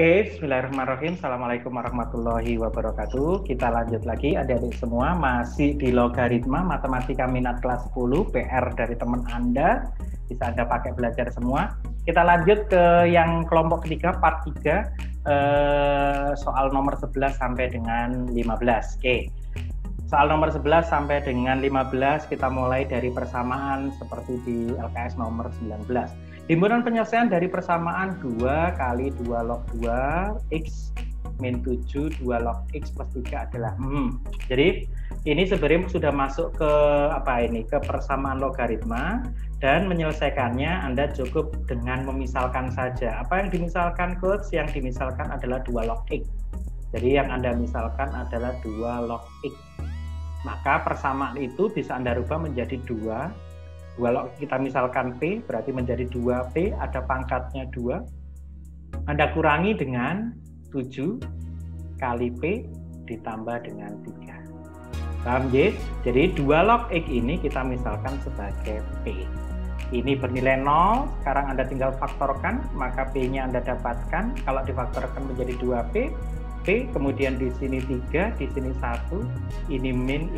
Oke, bismillahirrahmanirrahim. Assalamualaikum warahmatullahi wabarakatuh. Kita lanjut lagi adik-adik semua, masih di logaritma matematika minat kelas 10, PR dari teman Anda. Bisa Anda pakai belajar semua. Kita lanjut ke yang kelompok ketiga, part 3, soal nomor 11 sampai dengan 15. Oke. Soal nomor 11 sampai dengan 15 kita mulai dari persamaan seperti di LKS nomor 19. Himpunan penyelesaian dari persamaan 2 kali 2 log 2 X min 7 2 log X plus 3 adalah Jadi ini sebenarnya sudah masuk ke ke persamaan logaritma, dan menyelesaikannya Anda cukup dengan memisalkan saja. Apa yang dimisalkan, Coach? Yang dimisalkan adalah 2 log X. Jadi yang Anda misalkan adalah 2 log X. Maka persamaan itu bisa Anda rubah menjadi 2 log, kita misalkan P berarti menjadi 2P, ada pangkatnya 2. Anda kurangi dengan 7 kali P ditambah dengan 3. Paham ya? Jadi 2 log X ini kita misalkan sebagai P. Ini bernilai 0, sekarang Anda tinggal faktorkan, maka P-nya Anda dapatkan. Kalau difaktorkan menjadi 2P, P, kemudian di sini 3, di sini 1, ini min,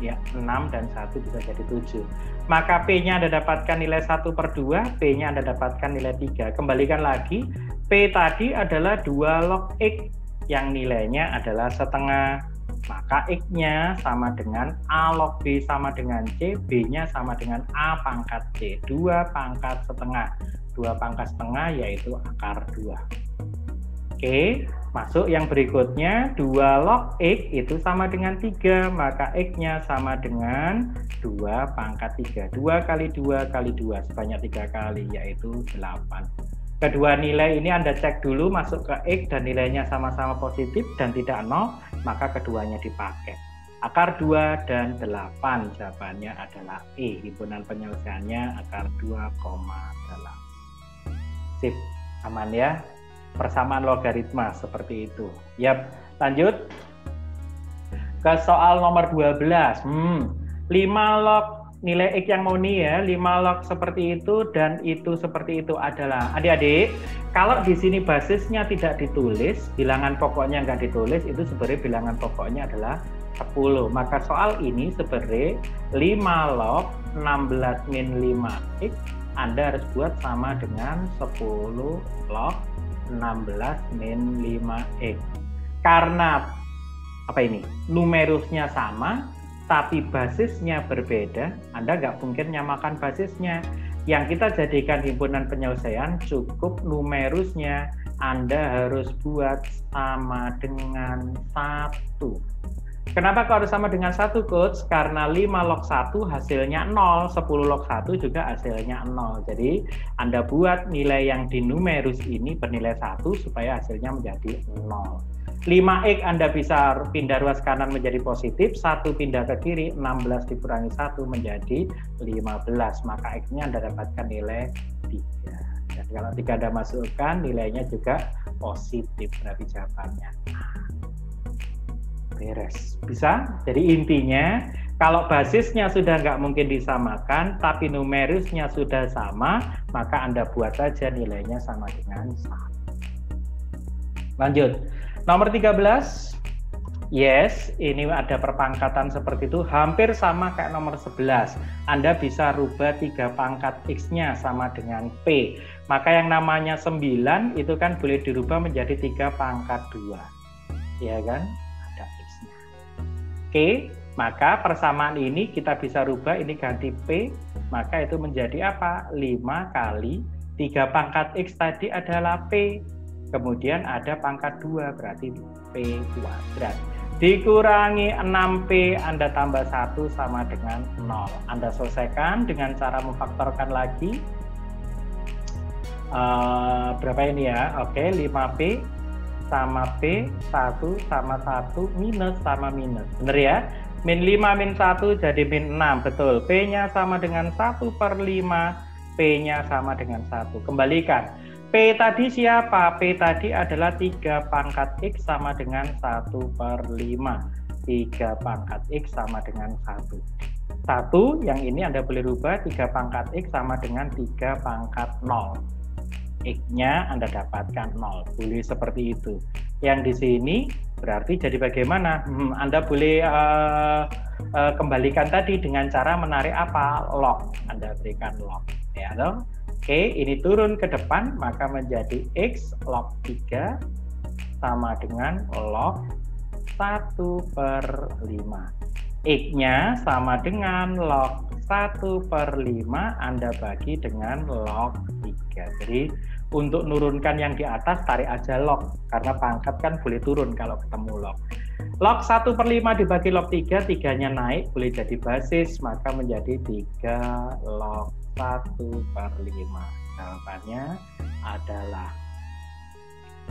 ya 6 dan 1 bisa jadi 7. Maka P-nya Anda dapatkan nilai 1/2, P-nya Anda dapatkan nilai 3. Kembalikan lagi, P tadi adalah 2 log X, yang nilainya adalah setengah. Maka X-nya sama dengan A log B sama dengan C, B-nya sama dengan A pangkat C. 2 pangkat setengah. 2 pangkat setengah yaitu akar 2. Oke, masuk yang berikutnya, 2 log X itu sama dengan 3, maka X-nya sama dengan 2 pangkat 3. 2 kali 2 kali 2, sebanyak 3 kali, yaitu 8. Kedua nilai ini Anda cek dulu, masuk ke X dan nilainya sama-sama positif dan tidak 0, maka keduanya dipakai. Akar 2 dan 8, jawabannya adalah E. Himpunan penyelesaiannya akar 2,8. Sip, aman ya? Persamaan logaritma seperti itu. Yap, lanjut ke soal nomor 12. 5 log nilai X yang murni ya, 5 log seperti itu dan itu seperti itu adalah, adik-adik, kalau di sini basisnya tidak ditulis, bilangan pokoknya nggak ditulis, itu sebenarnya bilangan pokoknya adalah 10. Maka soal ini sebenarnya 5 log 16 min 5X Anda harus buat sama dengan 10 log 16 min 5X. Karena numerusnya sama tapi basisnya berbeda, Anda nggak mungkin nyamakan basisnya. Yang kita jadikan himpunan penyelesaian cukup numerusnya Anda harus buat sama dengan 1. Kenapa kok harus sama dengan 1, Coach? Karena 5 log 1 hasilnya 0, 10 log 1 juga hasilnya 0. Jadi Anda buat nilai yang di numerus ini bernilai 1 supaya hasilnya menjadi 0. 5X Anda bisa pindah ruas kanan menjadi positif, 1 pindah ke kiri, 16 dikurangi 1 menjadi 15. Maka X-nya Anda dapatkan nilai 3. Dan kalau 3 Anda masukkan, nilainya juga positif, berarti jawabannya beres. Bisa? Jadi intinya, kalau basisnya sudah nggak mungkin disamakan, tapi numerusnya sudah sama, maka Anda buat saja nilainya sama dengan 1. Lanjut. Nomor 13. Yes, ini ada perpangkatan seperti itu, hampir sama kayak nomor 11. Anda bisa rubah 3 pangkat X-nya sama dengan P. Maka yang namanya 9 itu kan boleh dirubah menjadi 3 pangkat 2. Ya kan? Oke, maka persamaan ini kita bisa rubah, ini ganti P, maka itu menjadi apa? 5 kali 3 pangkat X tadi adalah P, kemudian ada pangkat 2, berarti P kuadrat. Dikurangi 6P, Anda tambah 1 sama dengan 0. Anda selesaikan dengan cara memfaktorkan lagi. Berapa ini ya? Oke, 5P sama P, 1 sama 1, minus sama minus. Bener ya? Min 5 min 1 jadi min 6. Betul. P-nya sama dengan 1/5, P-nya sama dengan 1. Kembalikan. P tadi siapa? P tadi adalah 3 pangkat X sama dengan 1/5. 3 pangkat X sama dengan 1. 1, yang ini Anda boleh rubah, 3 pangkat X sama dengan 3 pangkat 0. X-nya Anda dapatkan 0. Boleh seperti itu. Yang di sini berarti jadi bagaimana? Anda boleh kembalikan tadi dengan cara menarik apa? Log. Anda berikan log. Ya, toh? Oke, ini turun ke depan, maka menjadi X log 3 sama dengan log 1/5. X-nya sama dengan log 1/5 Anda bagi dengan log 3. Jadi untuk menurunkan yang di atas tarik aja log, karena pangkat kan boleh turun kalau ketemu log. Log 1/5 dibagi log 3, 3-nya naik boleh jadi basis, maka menjadi 3 log 1/5. Jawabannya adalah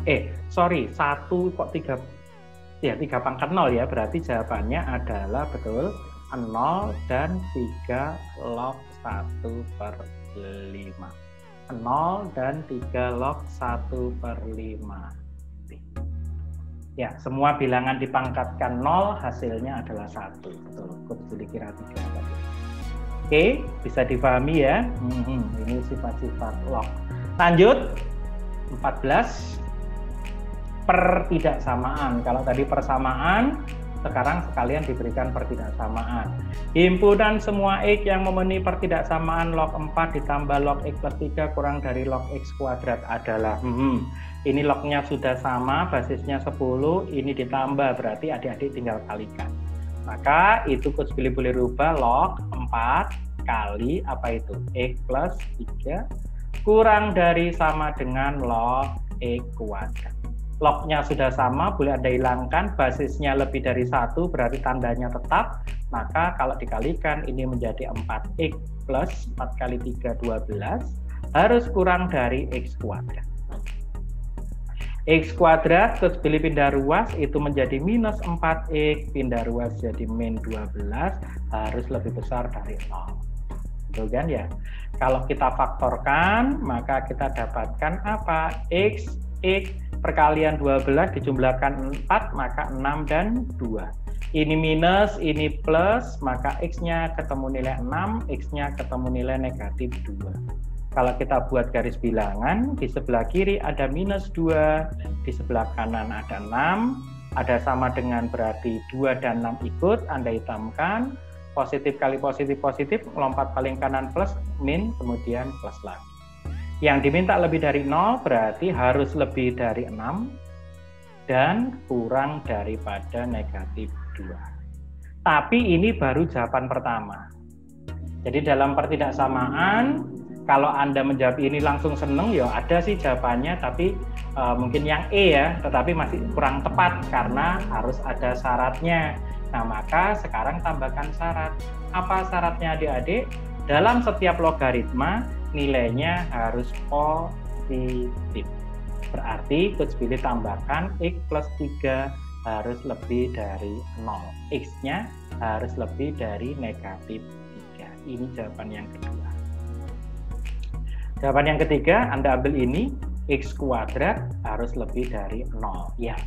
1 kok 3 ya 3 pangkat 0 ya, berarti jawabannya adalah betul 0 dan 3 log 1/5. 0 dan 3 log 1/5. Ya, semua bilangan dipangkatkan 0, hasilnya adalah 1. Betul, Kutzili kira 3 tadi. Oke, bisa dipahami ya. Ini sifat-sifat log. Lanjut, 14. Pertidaksamaan. Kalau tadi persamaan, sekarang sekalian diberikan pertidaksamaan. Himpunan semua X yang memenuhi pertidaksamaan log 4 ditambah log X plus 3 kurang dari log X kuadrat adalah ini lognya sudah sama, basisnya 10, ini ditambah, berarti adik-adik tinggal kalikan. Maka itu Kutzili boleh rubah log 4 kali apa itu? X plus 3 kurang dari sama dengan log X kuadrat. Lognya sudah sama, boleh Anda hilangkan, basisnya lebih dari 1, berarti tandanya tetap, maka kalau dikalikan ini menjadi 4x plus 4 kali 3, 12, harus kurang dari x kuadrat. X kuadrat, terus pilih pindah ruas, itu menjadi minus 4x, pindah ruas jadi min 12, harus lebih besar dari 0. Betul kan ya? Kalau kita faktorkan, maka kita dapatkan apa? X perkalian 12 dijumlahkan 4, maka 6 dan 2. Ini minus, ini plus, maka X-nya ketemu nilai 6, X-nya ketemu nilai negatif 2. Kalau kita buat garis bilangan, di sebelah kiri ada minus 2, di sebelah kanan ada 6, ada sama dengan berarti 2 dan 6 ikut, Anda hitamkan, positif kali positif, melompat paling kanan plus, min, kemudian plus lagi. Yang diminta lebih dari 0 berarti harus lebih dari 6 dan kurang daripada negatif 2. Tapi ini baru jawaban pertama. Jadi dalam pertidaksamaan, kalau Anda menjawab ini langsung seneng, ya ada sih jawabannya, tapi mungkin yang E ya, tetapi masih kurang tepat karena harus ada syaratnya. Nah, maka sekarang tambahkan syarat. Apa syaratnya adik-adik? Dalam setiap logaritma, nilainya harus positif. Berarti Kutzili tambahkan X plus 3 harus lebih dari 0. X-nya harus lebih dari negatif 3. Ini jawaban yang kedua. Jawaban yang ketiga, Anda ambil ini, X kuadrat harus lebih dari 0. Ya,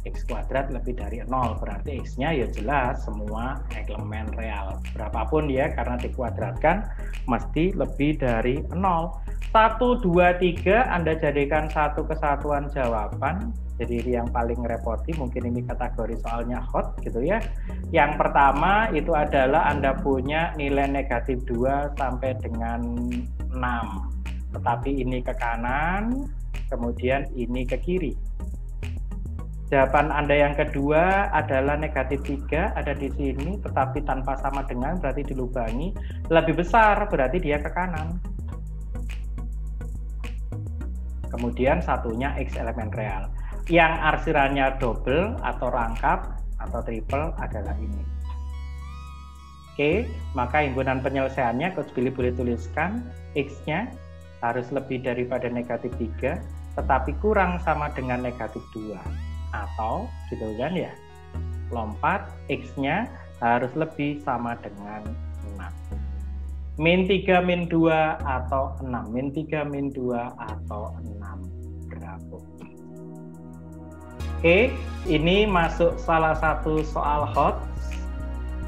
X kuadrat lebih dari 0, berarti X-nya ya jelas semua elemen real. Berapapun ya, karena dikuadratkan mesti lebih dari 0. 1, 2, 3 Anda jadikan satu kesatuan jawaban. Jadi yang paling repoti, mungkin ini kategori soalnya hot gitu ya. Yang pertama itu adalah Anda punya nilai negatif 2 sampai dengan 6. Tetapi ini ke kanan, kemudian ini ke kiri. Jawaban Anda yang kedua adalah negatif 3 ada di sini, tetapi tanpa sama dengan berarti dilubangi. Lebih besar berarti dia ke kanan. Kemudian satunya X elemen real. Yang arsirannya double atau rangkap atau triple adalah ini. Oke, maka himpunan penyelesaiannya Kutzili boleh tuliskan X-nya harus lebih daripada negatif 3, tetapi kurang sama dengan negatif 2. Atau gitu kan ya, lompat X-nya harus lebih sama dengan 6. Min 3 min 2 atau 6. Min 3 min 2 atau 6 berapa? Oke, ini masuk salah satu soal hot,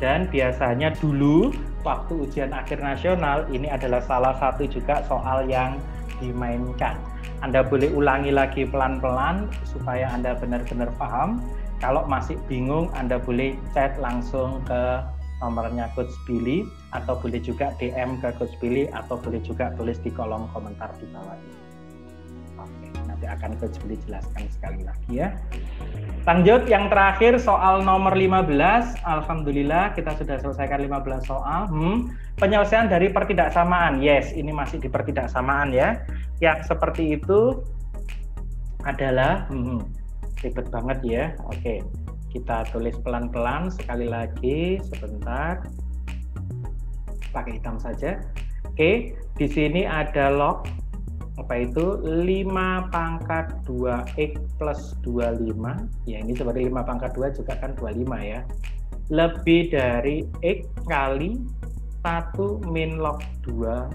dan biasanya dulu waktu ujian akhir nasional ini adalah salah satu juga soal yang dimainkan. Anda boleh ulangi lagi pelan-pelan supaya Anda benar-benar paham. Kalau masih bingung, Anda boleh chat langsung ke nomornya Coach Billy, atau boleh juga DM ke Coach Billy, atau boleh juga tulis di kolom komentar di bawah ini. Oke, nanti akan Coach Billy jelaskan sekali lagi ya. Lanjut, yang terakhir soal nomor 15. Alhamdulillah kita sudah selesaikan 15 soal. Penyelesaian dari pertidaksamaan. Yes, ini masih di pertidaksamaan ya. Yang seperti itu adalah ribet banget ya. Oke, kita tulis pelan-pelan sekali lagi, sebentar. Pakai hitam saja. Oke, di sini ada log apa itu 5 pangkat 2x plus 25. Ya, ini seperti 5 pangkat 2 juga kan 25 ya. Lebih dari x kali 1 min log 2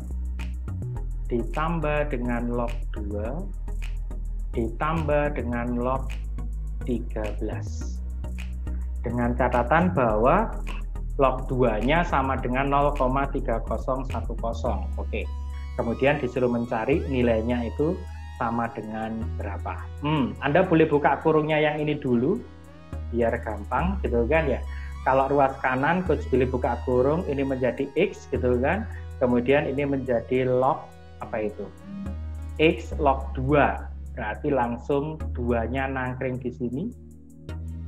ditambah dengan log 2 ditambah dengan log 13. Dengan catatan bahwa log 2-nya sama dengan 0,3010. Oke. Kemudian disuruh mencari nilainya itu sama dengan berapa. Anda boleh buka kurungnya yang ini dulu biar gampang gitu kan ya. Kalau ruas kanan Coach Billy buka kurung, ini menjadi x gitu kan. Kemudian ini menjadi log apa itu? X log 2. Berarti langsung 2-nya nangkring di sini.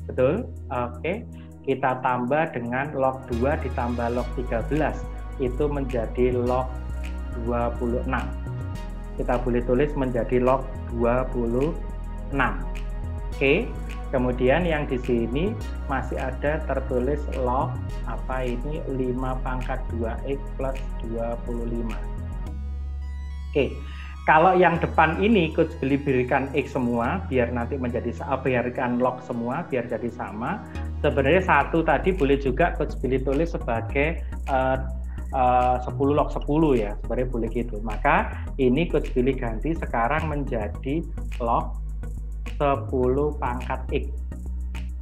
Betul? Oke. Kita tambah dengan log 2 ditambah log 13. Itu menjadi log 26. Kita boleh tulis menjadi log 26. Oke. Kemudian yang di sini masih ada tertulis log apa ini 5 pangkat 2x plus 25. Oke. Kalau yang depan ini Coach Billy berikan x semua biar nanti menjadi biarkan log semua biar jadi sama. Sebenarnya satu tadi boleh juga Coach Billy tulis sebagai 10 log 10 ya, sebenarnya boleh gitu. Maka ini Coach Billy ganti sekarang menjadi log 10 pangkat x.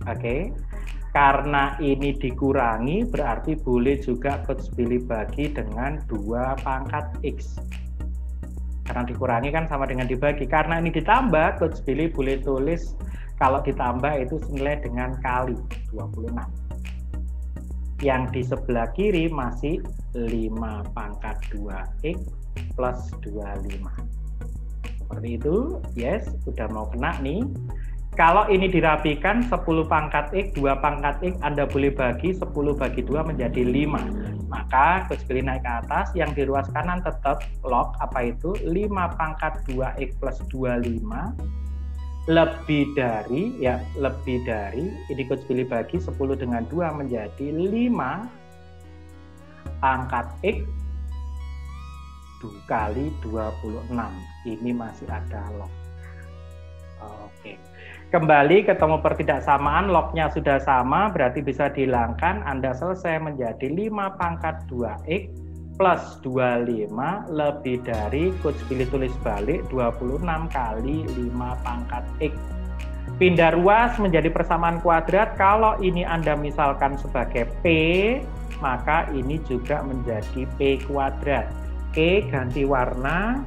Oke. Karena ini dikurangi berarti boleh juga Coach Billy bagi dengan 2 pangkat x. Karena dikurangi kan sama dengan dibagi. Karena ini ditambah, Coach Billy boleh tulis kalau ditambah itu senilai dengan kali 26. Yang di sebelah kiri masih 5 pangkat 2x plus 25. Seperti itu, yes, udah mau kena nih. Kalau ini dirapikan 10 pangkat x, 2 pangkat x, Anda boleh bagi 10 bagi 2 menjadi 5. Maka Coach Billy naik ke atas, yang di ruas kanan tetap log apa itu 5 pangkat 2x plus 25 lebih dari ini Coach Billy bagi 10 dengan 2 menjadi 5 pangkat x kali 26. Ini masih ada log. Oke. Kembali ketemu pertidaksamaan, lognya sudah sama, berarti bisa dihilangkan. Anda selesai menjadi 5 pangkat 2x plus 25 lebih dari Coach Billy tulis balik 26 kali 5 pangkat x. Pindah ruas menjadi persamaan kuadrat. Kalau ini Anda misalkan sebagai P, maka ini juga menjadi P kuadrat. P ganti warna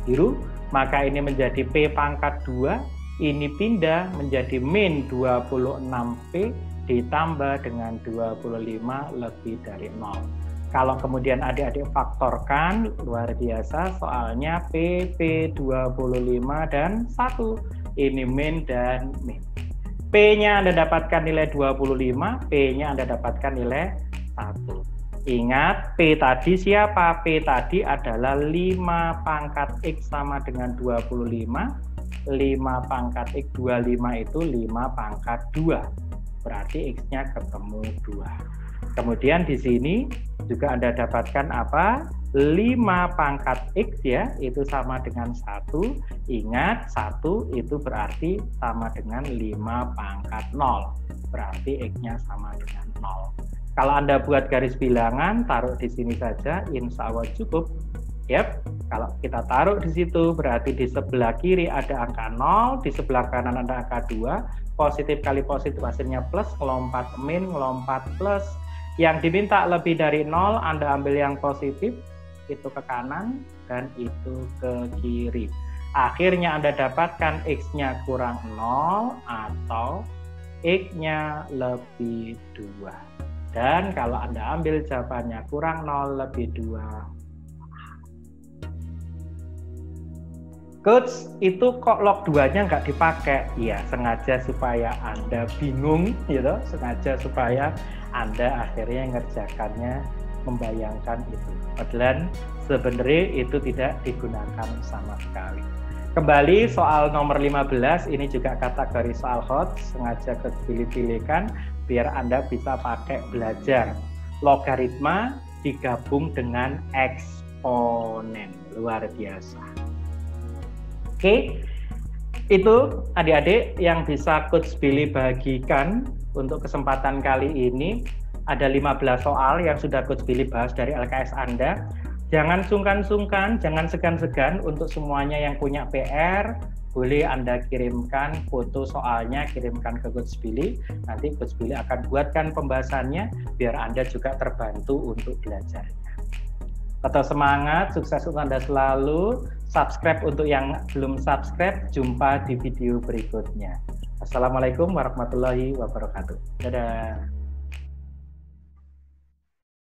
biru. Maka ini menjadi P pangkat 2, ini pindah menjadi min 26P ditambah dengan 25 lebih dari 0. Kalau kemudian adik-adik faktorkan, luar biasa, soalnya P, P25 dan 1. Ini min dan min. P-nya Anda dapatkan nilai 25, P-nya Anda dapatkan nilai 1. Ingat, P tadi siapa? P tadi adalah 5 pangkat X sama dengan 25. 5 pangkat X, 25 itu 5 pangkat 2. Berarti X-nya ketemu 2. Kemudian di sini juga Anda dapatkan apa? 5 pangkat X ya, itu sama dengan 1. Ingat, 1 itu berarti sama dengan 5 pangkat 0. Berarti X-nya sama dengan 0. Kalau Anda buat garis bilangan, taruh di sini saja, insya Allah cukup. Yap, kalau kita taruh di situ, berarti di sebelah kiri ada angka 0, di sebelah kanan ada angka 2, positif kali positif hasilnya plus, ngelompat min, ngelompat plus. Yang diminta lebih dari 0, Anda ambil yang positif, itu ke kanan, dan itu ke kiri. Akhirnya Anda dapatkan X-nya kurang 0 atau X-nya lebih 2. Dan kalau Anda ambil jawabannya kurang 0 lebih 2. Coach, itu kok log 2-nya nggak dipakai? Iya, sengaja supaya Anda bingung, gitu. Sengaja supaya Anda akhirnya ngerjakannya membayangkan itu. Padahal sebenarnya itu tidak digunakan sama sekali. Kembali soal nomor 15, ini juga kategori soal hot, sengaja dipilih-pilihkan biar Anda bisa pakai belajar. Logaritma digabung dengan eksponen, luar biasa. Oke, itu adik-adik yang bisa Coach Billy bagikan untuk kesempatan kali ini. Ada 15 soal yang sudah Coach Billy bahas dari LKS Anda. Jangan sungkan-sungkan, jangan segan-segan untuk semuanya yang punya PR, boleh Anda kirimkan foto soalnya, kirimkan ke Coach Billy. Nanti Coach Billy akan buatkan pembahasannya biar Anda juga terbantu untuk belajarnya. Tetap semangat, sukses untuk Anda selalu. Subscribe untuk yang belum subscribe, jumpa di video berikutnya. Assalamualaikum warahmatullahi wabarakatuh. Dadah.